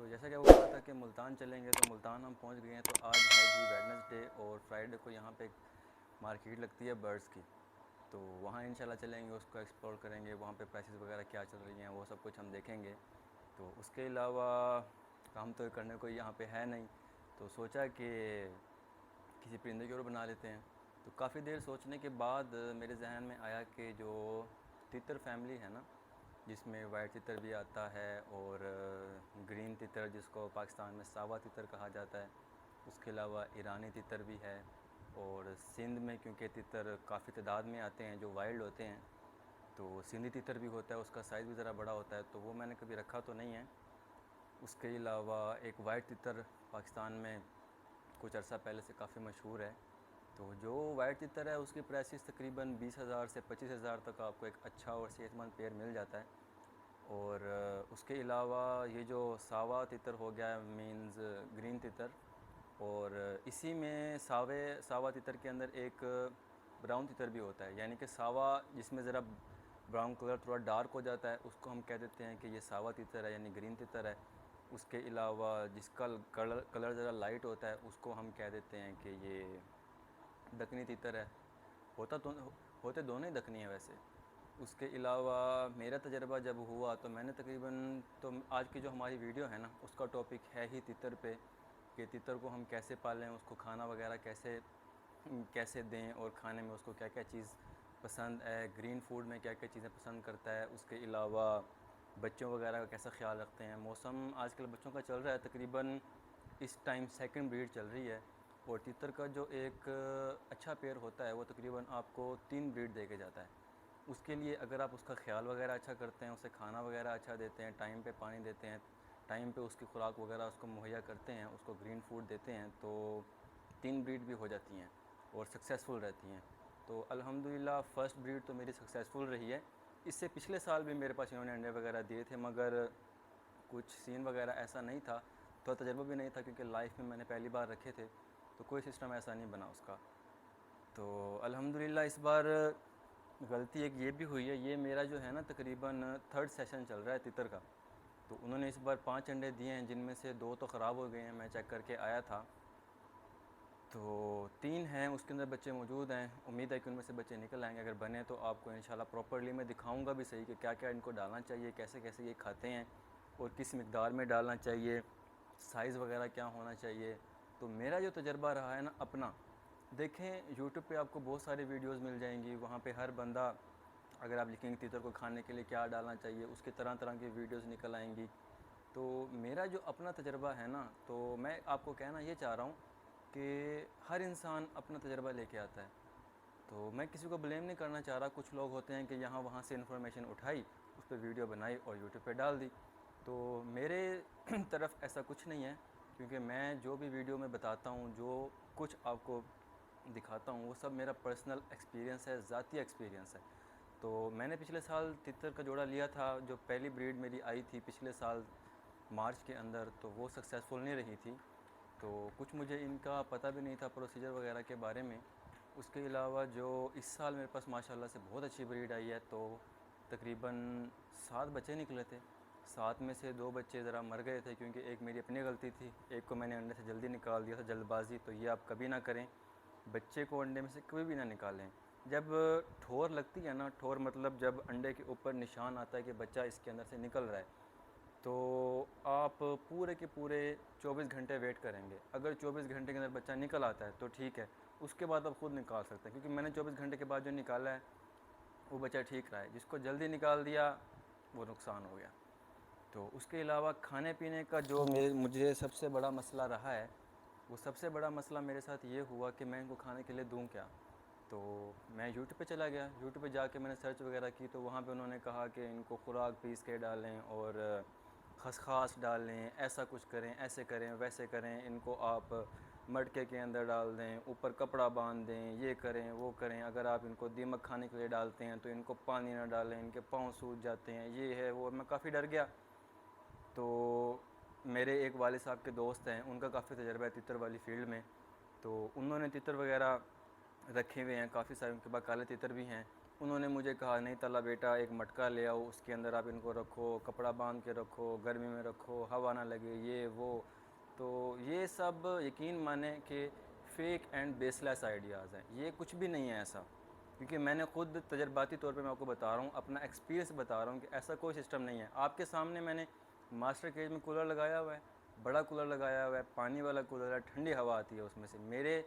जैसा कि वो कहा था कि मुल्तान चलेंगे, तो मुल्तान हम पहुंच गए हैं। तो आज है जी वेडनेसडे और फ्राइडे को यहाँ पे एक मार्केट लगती है बर्ड्स की। तो वहाँ इंशाल्लाह चलेंगे, उसको एक्सप्लोर करेंगे, वहाँ पे प्राइसेस वगैरह क्या चल रही हैं वो सब कुछ हम देखेंगे। तो उसके अलावा काम तो करने को यहाँ पे है नहीं, तो सोचा कि किसी परिंदे की ओर बना लेते हैं। तो काफ़ी देर सोचने के बाद मेरे जहन में आया कि जो तितर फैमिली है ना, जिसमें वाइट तितर भी आता है और ग्रीन तितर जिसको पाकिस्तान में सावा तितर कहा जाता है, उसके अलावा ईरानी तितर भी है। और सिंध में क्योंकि तितर काफ़ी तादाद में आते हैं जो वाइल्ड होते हैं, तो सिंधी तितर भी होता है, उसका साइज़ भी ज़रा बड़ा होता है, तो वो मैंने कभी रखा तो नहीं है। उसके अलावा एक वाइट तितर पाकिस्तान में कुछ अर्सा पहले से काफ़ी मशहूर है। तो जो वाइट तितर है उसकी प्राइसेस तकरीबन 20,000 से 25,000 तक आपको एक अच्छा और सेहतमंद पेयर मिल जाता है। और उसके अलावा ये जो सावा तितर हो गया, मीन्स ग्रीन तितर, और इसी में सावा तितर के अंदर एक ब्राउन तितर भी होता है, यानी कि सावा जिसमें ज़रा ब्राउन कलर थोड़ा डार्क हो जाता है उसको हम कह देते हैं कि ये सावा तितर है, यानी ग्रीन तितर है। उसके अलावा जिसका कलर ज़रा लाइट होता है उसको हम कह देते हैं कि ये दक्कनी तितर है। होते दोनों ही दक्कनी है वैसे। उसके अलावा मेरा तजर्बा जब हुआ तो मैंने तकरीबन, तो आज की जो हमारी वीडियो है ना उसका टॉपिक है ही तितर पे, कि तितर को हम कैसे पालें, उसको खाना वगैरह कैसे कैसे दें, और खाने में उसको क्या क्या चीज़ पसंद है, ग्रीन फूड में क्या क्या चीज़ें पसंद करता है। उसके अलावा बच्चों वगैरह का कैसा ख्याल रखते हैं। मौसम आजकल बच्चों का चल रहा है, तकरीबन इस टाइम सेकंड ब्रीड चल रही है, और तितर का जो एक अच्छा पेयर होता है वो तकरीबन आपको 3 ब्रीड दे के जाता है। उसके लिए अगर आप उसका ख्याल वगैरह अच्छा करते हैं, उसे खाना वगैरह अच्छा देते हैं, टाइम पे पानी देते हैं, टाइम पे उसकी खुराक वगैरह उसको मुहैया करते हैं, उसको ग्रीन फूड देते हैं, तो 3 ब्रीड भी हो जाती हैं और सक्सेसफुल रहती हैं। तो अल्हम्दुलिल्लाह फ़र्स्ट ब्रीड तो मेरी सक्सेसफुल रही है। इससे पिछले साल भी मेरे पास इन्होंने अंडे वगैरह दिए थे, मगर कुछ सीन वगैरह ऐसा नहीं था, तो तजर्बा भी नहीं था, क्योंकि लाइफ में मैंने पहली बार रखे थे, तो कोई सिस्टम ऐसा नहीं बना उसका। तो अल्हम्दुलिल्लाह इस बार गलती एक ये भी हुई है, ये मेरा जो है ना तकरीबन थर्ड सेशन चल रहा है तितर का। तो उन्होंने इस बार 5 अंडे दिए हैं, जिनमें से 2 तो ख़राब हो गए हैं, मैं चेक करके आया था। तो 3 हैं उसके अंदर बच्चे मौजूद हैं, उम्मीद है कि उनमें से बच्चे निकल आएंगे। अगर बने तो आपको इंशाल्लाह प्रॉपर्ली मैं दिखाऊंगा भी सही कि क्या क्या इनको डालना चाहिए, कैसे कैसे ये खाते हैं और किस मिकदार में डालना चाहिए, साइज़ वगैरह क्या होना चाहिए। तो मेरा जो तजर्बा रहा है ना अपना, देखें यूट्यूब पे आपको बहुत सारी वीडियोस मिल जाएंगी, वहाँ पे हर बंदा, अगर आप लिखेंगे तितर को खाने के लिए क्या डालना चाहिए, उसकी तरह तरह की वीडियोस निकल आएंगी। तो मेरा जो अपना तजर्बा है ना, तो मैं आपको कहना ये चाह रहा हूँ कि हर इंसान अपना तजर्बा लेके आता है, तो मैं किसी को ब्लेम नहीं करना चाह रहा। कुछ लोग होते हैं कि यहाँ वहाँ से इन्फॉर्मेशन उठाई, उस पर वीडियो बनाई और यूट्यूब पे डाल दी। तो मेरे तरफ ऐसा कुछ नहीं है, क्योंकि मैं जो भी वीडियो में बताता हूँ, जो कुछ आपको दिखाता हूँ, वो सब मेरा पर्सनल एक्सपीरियंस है, ज़ाती एक्सपीरियंस है। तो मैंने पिछले साल तितर का जोड़ा लिया था, जो पहली ब्रीड मेरी आई थी पिछले साल मार्च के अंदर, तो वो सक्सेसफुल नहीं रही थी। तो कुछ मुझे इनका पता भी नहीं था प्रोसीजर वगैरह के बारे में। उसके अलावा जो इस साल मेरे पास माशाल्लाह से बहुत अच्छी ब्रीड आई है, तो तकरीबन 7 बच्चे निकले थे। 7 में से 2 बच्चे ज़रा मर गए थे, क्योंकि एक मेरी अपनी गलती थी, एक को मैंने अंडे से जल्दी निकाल दिया था, जल्दबाजी। तो ये आप कभी ना करें, बच्चे को अंडे में से कभी भी ना निकालें। जब ठोर लगती है ना, ठोर मतलब जब अंडे के ऊपर निशान आता है कि बच्चा इसके अंदर से निकल रहा है, तो आप पूरे के पूरे 24 घंटे वेट करेंगे। अगर 24 घंटे के अंदर बच्चा निकल आता है तो ठीक है, उसके बाद आप ख़ुद निकाल सकते हैं, क्योंकि मैंने 24 घंटे के बाद जो निकाला है वो बच्चा ठीक रहा है। जिसको जल्दी निकाल दिया वो नुकसान हो गया। तो उसके अलावा खाने पीने का जो मुझे सबसे बड़ा मसला रहा है, वो सबसे बड़ा मसला मेरे साथ ये हुआ कि मैं इनको खाने के लिए दूँ क्या। तो मैं यूट्यूब पे चला गया, यूट्यूब पे जाके मैंने सर्च वगैरह की, तो वहाँ पे उन्होंने कहा कि इनको खुराक पीस के डालें और खसखस डालें, ऐसा कुछ करें, ऐसे करें, वैसे करें, इनको आप मटके के अंदर डाल दें, ऊपर कपड़ा बांध दें, ये करें वो करें। अगर आप इनको दीमक खाने के लिए डालते हैं तो इनको पानी ना डालें, इनके पाँव सूज जाते हैं, ये है वो। मैं काफ़ी डर गया। तो मेरे एक वाले साहब के दोस्त हैं, उनका काफ़ी तजर्बा है तितर वाली फ़ील्ड में, तो उन्होंने तितर वगैरह रखे हुए हैं काफ़ी सारे, उनके पास काले तितर भी हैं। उन्होंने मुझे कहा नहीं तला बेटा, एक मटका ले आओ, उसके अंदर आप इनको रखो, कपड़ा बांध के रखो, गर्मी में रखो, हवा ना लगे, ये वो। तो ये सब यकीन माने कि फ़ेक एंड बेसलेस आइडियाज़ हैं, ये कुछ भी नहीं है ऐसा। क्योंकि मैंने ख़ुद तजर्बाती तौर पे मैं आपको बता रहा हूँ, अपना एक्सपीरियंस बता रहा हूँ कि ऐसा कोई सिस्टम नहीं है। आपके सामने मैंने मास्टर केज में कूलर लगाया हुआ है, बड़ा कूलर लगाया हुआ है, पानी वाला कूलर है, ठंडी हवा आती है उसमें से। मेरे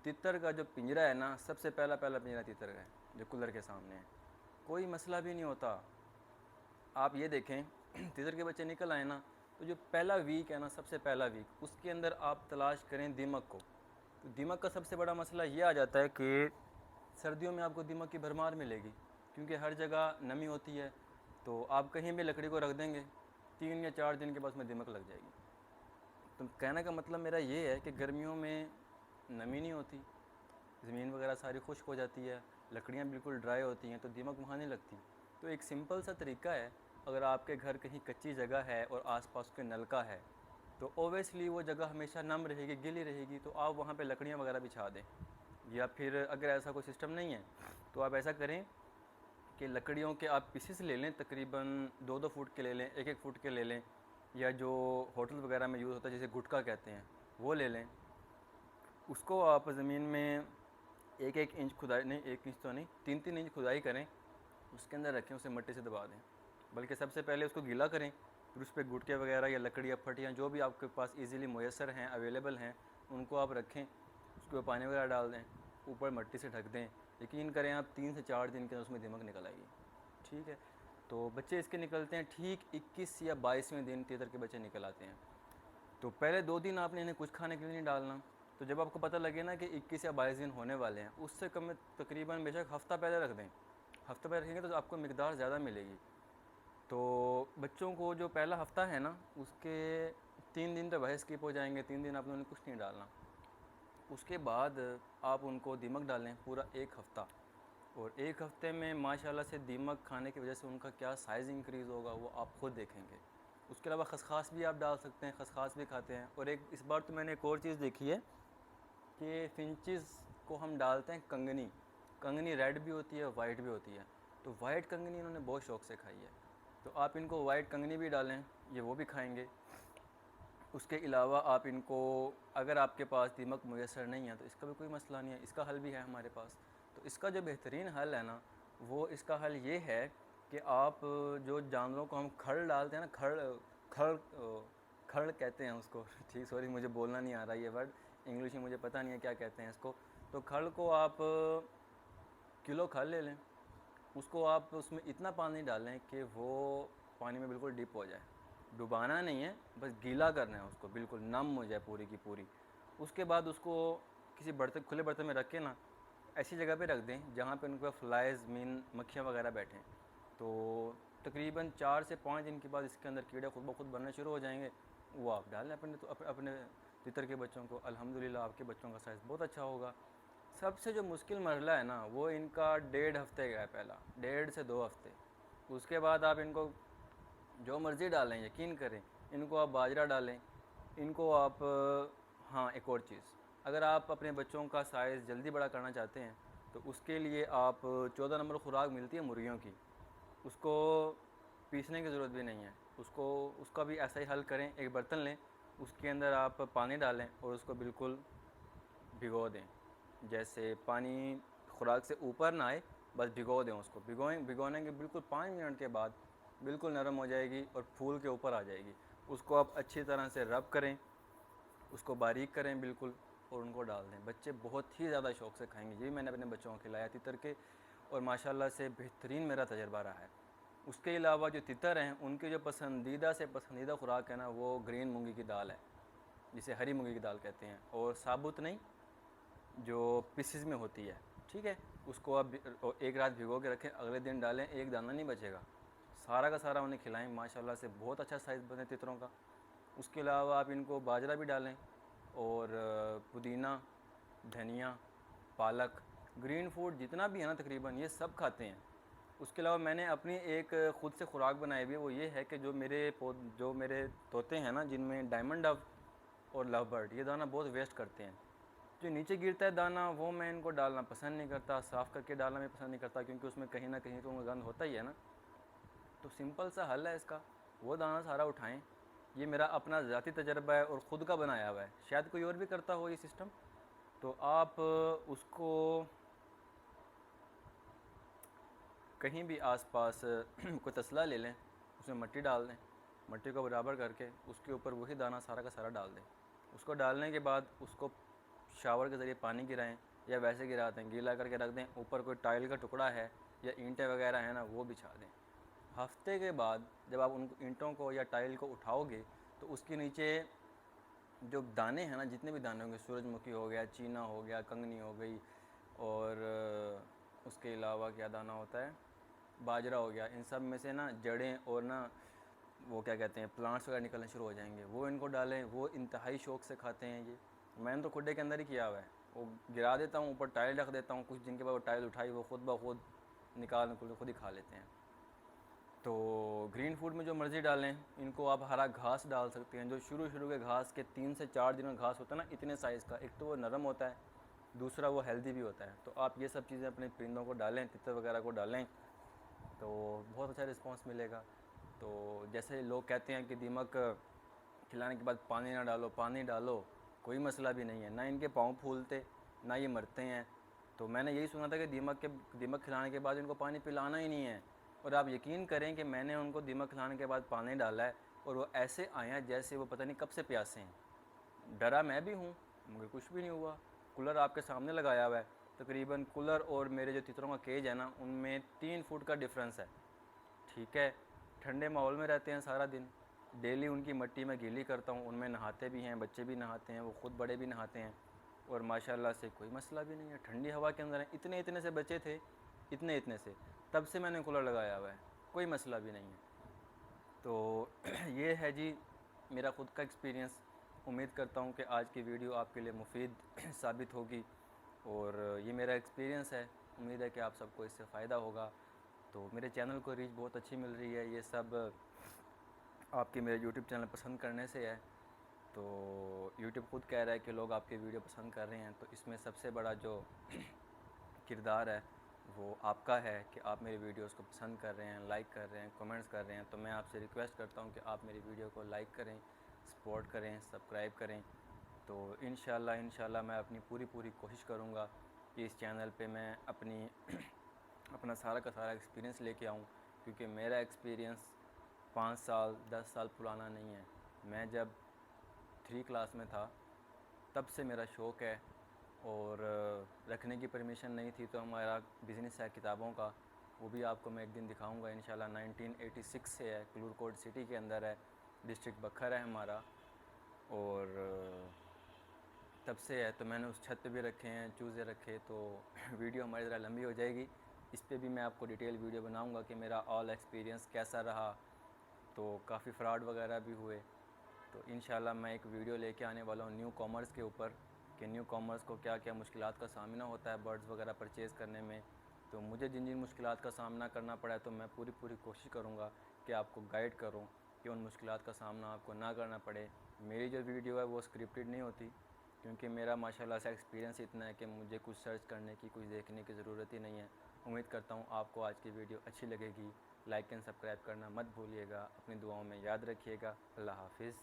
तितर का जो पिंजरा है ना, सबसे पहला पिंजरा तितर का है जो कूलर के सामने है, कोई मसला भी नहीं होता। आप ये देखें तितर के बच्चे निकल आए ना, तो जो पहला वीक है ना, सबसे पहला वीक, उसके अंदर आप तलाश करें दीमक को। तो दीमक का सबसे बड़ा मसला ये आ जाता है कि सर्दियों में आपको दीमक की भरमार मिलेगी, क्योंकि हर जगह नमी होती है। तो आप कहीं भी लकड़ी को रख देंगे, 3 या 4 दिन के बाद उसमें दीमक लग जाएगी। तो कहने का मतलब मेरा ये है कि गर्मियों में नमी नहीं होती, ज़मीन वगैरह सारी खुश्क हो जाती है, लकड़ियाँ बिल्कुल ड्राई होती हैं, तो दीमक वहाँ नहीं लगती। तो एक सिंपल सा तरीका है, अगर आपके घर कहीं कच्ची जगह है और आसपास के नलका है, तो ओबियसली वो जगह हमेशा नम रहेगी, गीली रहेगी, तो आप वहाँ पे लकड़ियाँ वगैरह बिछा दें। या फिर अगर ऐसा कोई सिस्टम नहीं है तो आप ऐसा करें कि लकड़ियों के आप पीसेस ले लें, तकरीबन 2-2 फुट के ले लें, 1-1 फुट के ले लें, या जो होटल वगैरह में यूज़ होता है जिसे गुटका कहते हैं वो ले लें। उसको आप ज़मीन में 1-1 इंच खुदाई, नहीं 1 इंच तो नहीं, 3-3 इंच खुदाई करें, उसके अंदर रखें, उसे मिट्टी से दबा दें। बल्कि सबसे पहले उसको गीला करें, फिर उस पर गुटके वगैरह या लकड़ी या फटियाँ जो भी आपके पास इजीली मुयसर हैं, अवेलेबल हैं, उनको आप रखें, उसके ऊपर पानी वगैरह डाल दें, ऊपर मिट्टी से ढक दें। यकीन करें आप 3 से 4 दिन के अंदर उसमें दीमक निकल आएगी। ठीक है, तो बच्चे इसके निकलते हैं ठीक 21 या 22वें दिन तितर के बच्चे निकल आते हैं। तो पहले 2 दिन आपने इन्हें कुछ खाने के लिए नहीं डालना। तो जब आपको पता लगे ना कि 21 या 22 दिन होने वाले हैं, उससे कम में तकरीबन बेशक हफ़्ता पहले रख दें। हफ़्ता पहले रखेंगे तो आपको मिकदार ज़्यादा मिलेगी। तो बच्चों को जो पहला हफ़्ता है ना, उसके 3 दिन तो वह स्किप हो जाएंगे, 3 दिन आपने उन्हें कुछ नहीं डालना। उसके बाद आप उनको दीमक डालें पूरा 1 हफ़्ता, और 1 हफ़्ते में माशाल्लाह से दीमक खाने की वजह से उनका क्या साइज़ इंक्रीज़ होगा वो आप ख़ुद देखेंगे। उसके अलावा खसखास भी आप डाल सकते हैं, खसखास भी खाते हैं। और एक इस बार तो मैंने एक और चीज़ देखी है कि फिंचिज़ को हम डालते हैं कंगनी। कंगनी रेड भी होती है, वाइट भी होती है, तो वाइट कंगनी इन्होंने बहुत शौक़ से खाई है, तो आप इनको वाइट कंगनी भी डालें, ये वो भी खाएंगे। उसके अलावा आप इनको, अगर आपके पास दीमक मुयसर नहीं है तो इसका भी कोई मसला नहीं है, इसका हल भी है हमारे पास। तो इसका जो बेहतरीन हल है ना, वो इसका हल ये है कि आप जो जानवरों को हम खड़ डालते हैं ना, खड़ खड़ कहते हैं उसको ठीक, सॉरी मुझे बोलना नहीं आ रहा ये वर्ड, इंग्लिश में मुझे पता नहीं है क्या कहते हैं इसको। तो खड़ को आप किलो खड़ ले लें, उसको आप उसमें इतना पानी डालें कि वो पानी में बिल्कुल डिप हो जाए, डुबाना नहीं है, बस गीला करना है उसको, बिल्कुल नम हो जाए पूरी की पूरी। उसके बाद उसको किसी बर्तन, खुले बर्तन में रख के ना, ऐसी जगह पे रख दें जहाँ पे उनके फ्लाइज, मीन, मक्खियाँ वगैरह बैठें। तो तकरीबन 4 से 5 दिन के बाद इसके अंदर कीड़े खुद ब खुद बनने शुरू हो जाएंगे। वो आप डालें अपने, तो अपने तितर के बच्चों को, अल्हम्दुलिल्लाह आपके बच्चों का साइज़ बहुत अच्छा होगा। सबसे जो मुश्किल मरहला है ना, वो इनका 1.5 हफ़्ते का है, पहला 1.5 से 2 हफ़्ते। उसके बाद आप इनको जो मर्ज़ी डालें, यकीन करें, इनको आप बाजरा डालें, इनको आप, हाँ एक और चीज़, अगर आप अपने बच्चों का साइज़ जल्दी बड़ा करना चाहते हैं तो उसके लिए आप 14 नंबर खुराक मिलती है मुर्गियों की, उसको पीसने की ज़रूरत भी नहीं है, उसको, उसका भी ऐसा ही हल करें। एक बर्तन लें, उसके अंदर आप पानी डालें और उसको बिल्कुल भिगो दें, जैसे पानी खुराक से ऊपर ना आए, बस भिगो दें उसको। भिगोने के बिल्कुल 5 मिनट के बाद बिल्कुल नरम हो जाएगी और फूल के ऊपर आ जाएगी। उसको आप अच्छी तरह से रब करें, उसको बारीक करें बिल्कुल, और उनको डाल दें। बच्चे बहुत ही ज़्यादा शौक़ से खाएंगे। ये मैंने अपने बच्चों को खिलाया तितर के, और माशाल्लाह से बेहतरीन मेरा तजर्बा रहा है। उसके अलावा जो तितर हैं, उनकी जो पसंदीदा से पसंदीदा खुराक है ना, वो ग्रीन मूंगी की दाल है, जिसे हरी मूंगी की दाल कहते हैं, और साबुत नहीं, जो पीसेस में होती है। ठीक है, उसको आप एक रात भिगो के रखें, अगले दिन डालें, एक दाना नहीं बचेगा, सारा का सारा उन्हें खिलाएं। माशाल्लाह से बहुत अच्छा साइज़ बने तितरों का। उसके अलावा आप इनको बाजरा भी डालें, और पुदीना, धनिया, पालक, ग्रीन फूड जितना भी है ना तकरीबन ये सब खाते हैं। उसके अलावा मैंने अपनी एक ख़ुद से खुराक बनाई हुई है, वो ये है कि जो मेरे तोते हैं ना, जिनमें डायमंड डव और लव बर्ड, ये दाना बहुत वेस्ट करते हैं, जो नीचे गिरता है दाना वो मैं इनको डालना पसंद नहीं करता, साफ़ करके डालना भी पसंद नहीं करता, क्योंकि उसमें कहीं ना कहीं तो गंद होता ही है ना। तो सिंपल सा हल है इसका, वो दाना सारा उठाएं। ये मेरा अपना ज़ाती तजर्बा है और ख़ुद का बनाया हुआ है, शायद कोई और भी करता हो ये सिस्टम। तो आप उसको कहीं भी आसपास कोई तसला ले लें, उसमें मिट्टी डाल दें, मिट्टी को बराबर करके उसके ऊपर वही दाना सारा का सारा डाल दें। उसको डालने के बाद उसको शावर के ज़रिए पानी गिराएं या वैसे गिरा दें, गीला करके रख दें। ऊपर कोई टाइल का टुकड़ा है या ईंटें वगैरह हैं ना, वो बिछा दें। हफ्ते के बाद जब आप उन ईंटों को या टाइल को उठाओगे तो उसके नीचे जो दाने हैं ना, जितने भी दाने होंगे, सूरजमुखी हो गया, चीना हो गया, कंगनी हो गई, और उसके अलावा क्या दाना होता है, बाजरा हो गया, इन सब में से ना जड़ें और ना वो क्या कहते हैं प्लांट्स वगैरह निकलने शुरू हो जाएंगे। वो इनको डालें, वो इंतहाई शौक़ से खाते हैं ये। मैंने तो खुडे के अंदर ही किया हुआ है, वो गिरा देता हूँ, ऊपर टाइल रख देता हूँ, कुछ दिन के बाद वो टाइल उठाई वो खुद ब खुद निकाल खुद ही खा लेते हैं। तो ग्रीन फूड में जो मर्ज़ी डालें, इनको आप हरा घास डाल सकते हैं, जो शुरू के घास के 3 से 4 दिन का घास होता है ना, इतने साइज़ का। एक तो वो नरम होता है, दूसरा वो हेल्दी भी होता है। तो आप ये सब चीज़ें अपने परिंदों को डालें, तितर वगैरह को डालें, तो बहुत अच्छा रिस्पांस मिलेगा। तो जैसे लोग कहते हैं कि दीमक खिलाने के बाद पानी ना डालो, पानी डालो, कोई मसला भी नहीं है, ना इनके पाँव फूलते ना ये मरते हैं। तो मैंने यही सुना था कि दीमक खिलाने के बाद इनको पानी पिलाना ही नहीं है, और आप यकीन करें कि मैंने उनको दीमक खिलाने के बाद पानी डाला है और वो ऐसे आए हैं जैसे वो पता नहीं कब से प्यासे हैं। डरा मैं भी हूँ, मगर कुछ भी नहीं हुआ। कूलर आपके सामने लगाया हुआ है, तकरीबन कूलर और मेरे जो तितरों का केज है ना, उनमें 3 फुट का डिफरेंस है। ठीक है, ठंडे माहौल में रहते हैं सारा दिन, डेली उनकी मिट्टी में गीली करता हूँ, उनमें नहाते भी हैं, बच्चे भी नहाते हैं, वो ख़ुद बड़े भी नहाते हैं, और माशाल्लाह से कोई मसला भी नहीं है। ठंडी हवा के अंदर है, इतने से बच्चे थे, इतने से, तब से मैंने कूलर लगाया हुआ है, कोई मसला भी नहीं है। तो ये है जी मेरा ख़ुद का एक्सपीरियंस। उम्मीद करता हूँ कि आज की वीडियो आपके लिए मुफीद साबित होगी, और ये मेरा एक्सपीरियंस है। उम्मीद है कि आप सबको इससे फ़ायदा होगा। तो मेरे चैनल को रीच बहुत अच्छी मिल रही है, ये सब आपके मेरे यूट्यूब चैनल पसंद करने से है। तो यूट्यूब खुद कह रहा है कि लोग आपके वीडियो पसंद कर रहे हैं, तो इसमें सबसे बड़ा जो किरदार है वो आपका है कि आप मेरी वीडियोस को पसंद कर रहे हैं, लाइक कर रहे हैं, कमेंट्स कर रहे हैं। तो मैं आपसे रिक्वेस्ट करता हूं कि आप मेरी वीडियो को लाइक करें, सपोर्ट करें, सब्सक्राइब करें। तो इंशाल्लाह मैं अपनी पूरी कोशिश करूंगा कि इस चैनल पे मैं अपना सारा का सारा एक्सपीरियंस लेके आऊं, क्योंकि मेरा एक्सपीरियंस 5 साल 10 साल पुराना नहीं है। मैं जब 3 क्लास में था तब से मेरा शौक़ है, और रखने की परमिशन नहीं थी तो हमारा बिज़नेस है किताबों का, वो भी आपको मैं एक दिन दिखाऊंगा इंशाल्लाह। 1986 से है, क्लूरकोट सिटी के अंदर है, डिस्ट्रिक्ट बखर है हमारा, और तब से है। तो मैंने उस छत पे भी रखे हैं, चूज़े रखे। तो वीडियो हमारी ज़रा लंबी हो जाएगी, इस पे भी मैं आपको डिटेल वीडियो बनाऊंगा कि मेरा ऑल एक्सपीरियंस कैसा रहा। तो काफ़ी फ्रॉड वगैरह भी हुए। तो इंशाल्लाह मैं एक वीडियो लेके आने वाला हूँ न्यू कॉमर्स के ऊपर, कि न्यू कॉमर्स को क्या क्या मुश्किलात का सामना होता है बर्ड्स वगैरह परचेज़ करने में। तो मुझे जिन जिन मुश्किलात का सामना करना पड़ा है, तो मैं पूरी कोशिश करूँगा कि आपको गाइड करूँ कि उन मुश्किलात का सामना आपको ना करना पड़े। मेरी जो वीडियो है वो स्क्रिप्टेड नहीं होती, क्योंकि मेरा माशाल्लाह से एक्सपीरियंस इतना है कि मुझे कुछ सर्च करने की, कुछ देखने की ज़रूरत ही नहीं है। उम्मीद करता हूँ आपको आज की वीडियो अच्छी लगेगी। लाइक एंड सब्सक्राइब करना मत भूलिएगा। अपनी दुआओं में याद रखिएगा। अल्लाह हाफिज़।